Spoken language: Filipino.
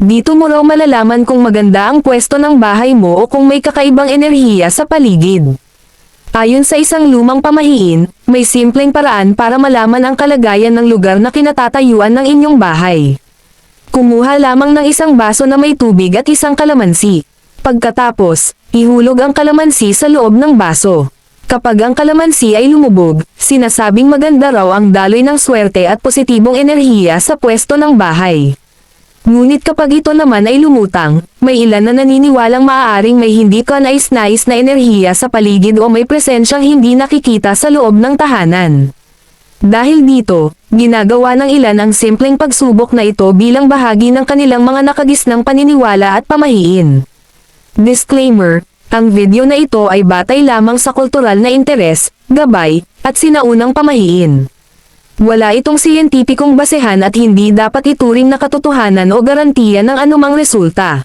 Dito mo raw malalaman kung maganda ang pwesto ng bahay mo o kung may kakaibang enerhiya sa paligid. Ayon sa isang lumang pamahiin, may simpleng paraan para malaman ang kalagayan ng lugar na kinatatayuan ng inyong bahay. Kumuha lamang ng isang baso na may tubig at isang kalamansi. Pagkatapos, ihulog ang kalamansi sa loob ng baso. Kapag ang kalamansi ay lumubog, sinasabing maganda raw ang daloy ng swerte at positibong enerhiya sa pwesto ng bahay. Ngunit kapag ito naman ay lumutang, may ilan na naniniwalang maaaring may hindi ka nais-nais na enerhiya sa paligid o may presensyang hindi nakikita sa loob ng tahanan. Dahil dito, ginagawa ng ilan ang simpleng pagsubok na ito bilang bahagi ng kanilang mga nakagisnang paniniwala at pamahiin. Disclaimer: ang video na ito ay batay lamang sa kultural na interes, gabay, at sinaunang pamahiin. Wala itong siyentipikong basehan at hindi dapat ituring na katotohanan o garantiya ng anumang resulta.